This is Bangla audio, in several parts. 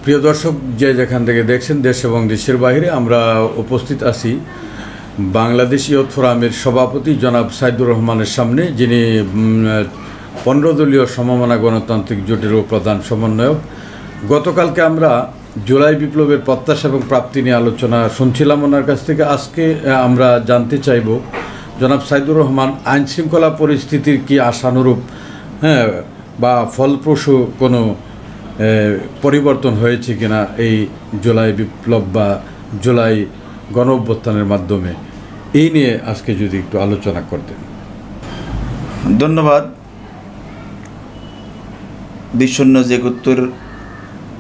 প্রিয় দর্শক, যে যেখান থেকে দেখছেন দেশ এবং দেশের বাইরে, আমরা উপস্থিত আছি বাংলাদেশ ইয়ুথ ফোরামের সভাপতি জনাব সাইদুর রহমানের সামনে, যিনি 15 দলীয় সমমনা গণতান্ত্রিক জোটেরও প্রধান সমন্বয়ক। গতকালকে আমরা জুলাই বিপ্লবের প্রত্যাশা এবং প্রাপ্তি নিয়ে আলোচনা শুনছিলাম ওনার কাছ থেকে। আজকে আমরা জানতে চাইব জনাব সাইদুর রহমান, আইন শৃঙ্খলা পরিস্থিতির কি আশানুরূপ বা ফলপ্রসূ কোনো পরিবর্তন হয়েছে কিনা এই জুলাই বিপ্লব বা জুলাই গণ অভ্যুত্থানের মাধ্যমে, এই নিয়ে আজকে যদি একটু আলোচনা করতেন। ধন্যবাদ। বিষণ্ণ জেগুত্তর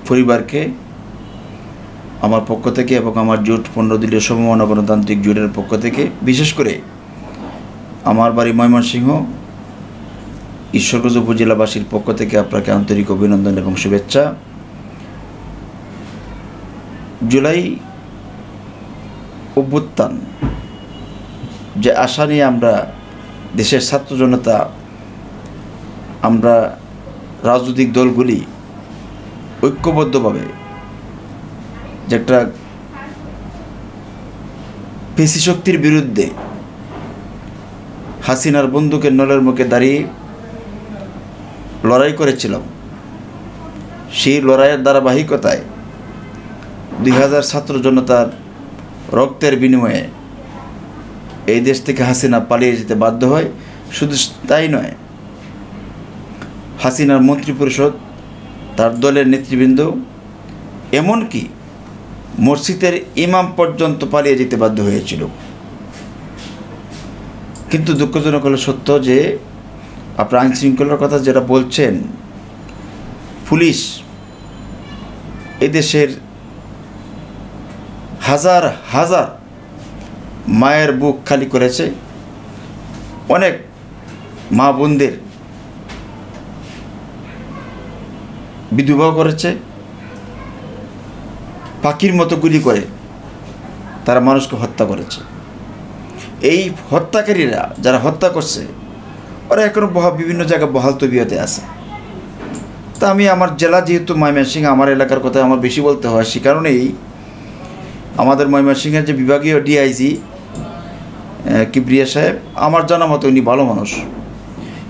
পরিবারকে আমার পক্ষ থেকে এবং আমার জোট 15 দলীয় সমমনা গণতান্ত্রিক জোটের পক্ষ থেকে, বিশেষ করে আমার বাড়ি ময়মনসিংহ ঈশ্বরগঞ্জ উপজেলাবাসীর পক্ষ থেকে আপনাকে আন্তরিক অভিনন্দন এবং শুভেচ্ছা। জুলাই অভ্যুত্থান যে আশা নিয়ে আমরা দেশের ছাত্র জনতা, আমরা রাজনৈতিক দলগুলি ঐক্যবদ্ধভাবে যে একটা পেশি শক্তির বিরুদ্ধে হাসিনার বন্দুকের নলের মুখে দাঁড়িয়ে লড়াই করেছিলাম, সেই লড়াইয়ের ধারাবাহিকতায় 2000 ছাত্র জনতার রক্তের বিনিময়ে এই দেশ থেকে হাসিনা পালিয়ে যেতে বাধ্য হয়। শুধু তাই নয়, হাসিনার মন্ত্রিপরিষদ, তার দলের নেতৃবৃন্দ, এমনকি মসজিদের ইমাম পর্যন্ত পালিয়ে যেতে বাধ্য হয়েছিল। কিন্তু দুঃখজনক হলো সত্য যে আপনার আইন শৃঙ্খলার কথা যেটা বলছেন, পুলিশ এদেশের হাজার হাজার মায়ের বুক খালি করেছে, অনেক মা বোনদের বিধবা করেছে, পাখির মতো গুলি করে তারা মানুষকে হত্যা করেছে। এই হত্যাকারীরা যারা হত্যা করছে, ওরা এখনও বিভিন্ন জায়গায় বহাল তবিয়তে আছে। তা আমি আমার জেলা যেহেতু ময়মনসিংহ, আমার এলাকার কথা আমার বেশি বলতে হয়, সে কারণেই আমাদের ময়মনসিংহের যে বিভাগীয় ডিআইজি কিবরিয়া সাহেব, আমার জানা মতো উনি ভালো মানুষ,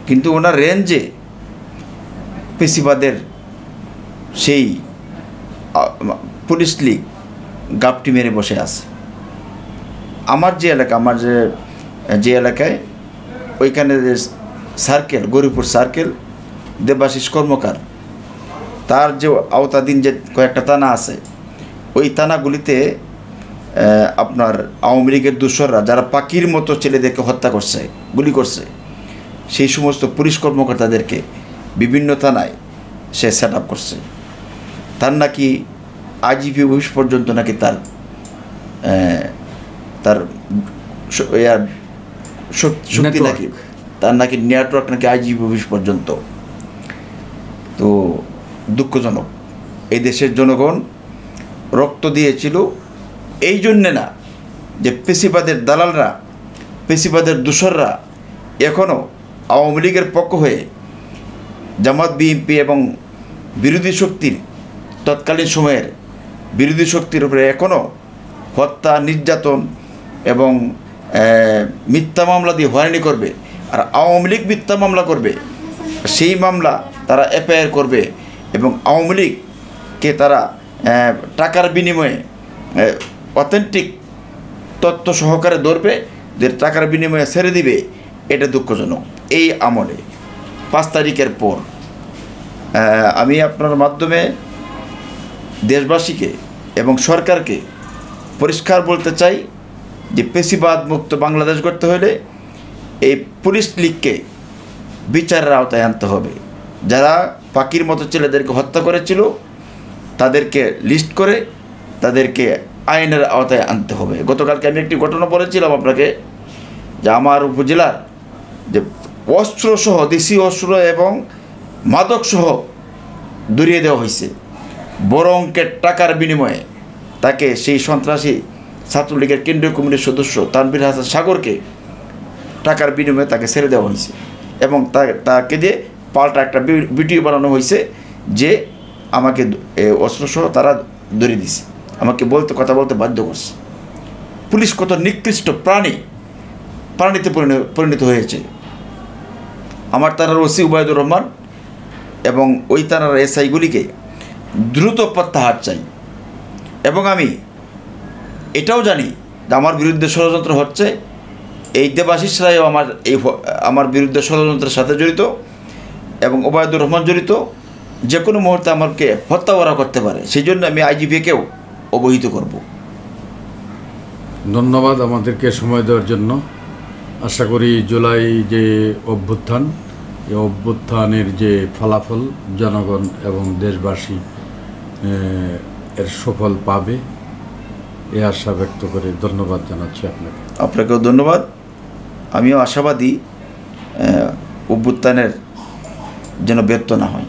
কিন্তু ওনার রেঞ্জে পেশিবাদের সেই পুলিশ লীগ গাপটি মেরে বসে আছে। আমার যে এলাকা, আমার যে এলাকায় ওইখানে সার্কেল, গৌরীপুর সার্কেল, দেবাশিস কর্মকার, তার যে আওতাধীন যে কয়েকটা থানা আছে, ওই থানাগুলিতে আপনার আওয়ামী লীগের দোসররা যারা পাখির মতো ছেলেদেরকে হত্যা করছে, গুলি করছে, সেই সমস্ত পুলিশ কর্মকর্তাদেরকে বিভিন্ন থানায় সে সেট আপ করছে। তার নাকি আইজিপি অফিস পর্যন্ত নাকি তার শক্তি নাকি, তার নাকি নেটওয়ার্ক নাকি আইজিপি অফিস পর্যন্ত। তো দুঃখজনক, এই দেশের জনগণ রক্ত দিয়েছিল এই জন্যে না যে পেশিবাদের দালালরা, পেশিবাদের দোসররা এখনও আওয়ামী লীগের পক্ষ হয়ে জামাত, বিএনপি এবং বিরোধী শক্তির, তৎকালীন সময়ের বিরোধী শক্তির উপরে এখনও হত্যা, নির্যাতন এবং মিথ্যা মামলা দিয়ে হয়রানি করবে। আর আওয়ামী লীগ মিথ্যা মামলা করবে, সেই মামলা তারা এফআইআর করবে এবং আওয়ামী লীগকে তারা টাকার বিনিময়ে অথেন্টিক তথ্য সহকারে ধরবে, যে টাকার বিনিময়ে ছেড়ে দিবে। এটা দুঃখজনক। এই আমলে 5 তারিখের পর আমি আপনার মাধ্যমে দেশবাসীকে এবং সরকারকে পরিষ্কার বলতে চাই যে পেশিবাদ মুক্ত বাংলাদেশ গড়তে হলে এই পুলিশ লীগকে বিচারের আওতায় আনতে হবে। যারা পাখির মতো ছেলেদেরকে হত্যা করেছিল তাদেরকে লিস্ট করে তাদেরকে আইনের আওতায় আনতে হবে। গতকালকে আমি একটি ঘটনা বলেছিলাম আপনাকে, যে আমার উপজেলার যে অস্ত্রসহ, দেশি অস্ত্র এবং মাদকসহ ধরিয়ে দেওয়া হয়েছে, বড় অঙ্কের টাকার বিনিময়ে তাকে, সেই সন্ত্রাসী ছাত্রলীগের কেন্দ্রীয় কমিটির সদস্য তানভীর হাসান সাগরকে টাকার বিনিময়ে তাকে ছেড়ে দেওয়া হয়েছে এবং তাকে দিয়ে পাল্টা একটা ভিডিও বানানো হয়েছে যে আমাকে অস্ত্রসহ তারা ধরে দিছে, আমাকে কথা বলতে বাধ্য করছে। পুলিশ কত নিকৃষ্ট প্রাণীতে পরিণত হয়েছে। আমার থানার ওসি উবায়দুর রহমান এবং ওই থানার এসআইগুলিকে দ্রুত প্রত্যাহার চাই। এবং আমি এটাও জানি যে আমার বিরুদ্ধে ষড়যন্ত্র হচ্ছে, এই দেবাশিস রায়ও আমার বিরুদ্ধে ষড়যন্ত্রের সাথে জড়িত এবং ওবায়দুর রহমান জড়িত। যে কোনো মুহূর্তে আমাকে হত্যা করা করতে পারে, সেই জন্য আমি আইজিপিকেও অবহিত করব। ধন্যবাদ আমাদেরকে সময় দেওয়ার জন্য। আশা করি জুলাই যে অভ্যুত্থান, এই অভ্যুত্থানের যে ফলাফল জনগণ এবং দেশবাসী এর সুফল পাবে, এ আশা ব্যক্ত করে ধন্যবাদ জানাচ্ছি আপনাকে। আপনাকেও ধন্যবাদ। আমিও আশাবাদী অভ্যুত্থানের যেন ব্যর্থ না হয়।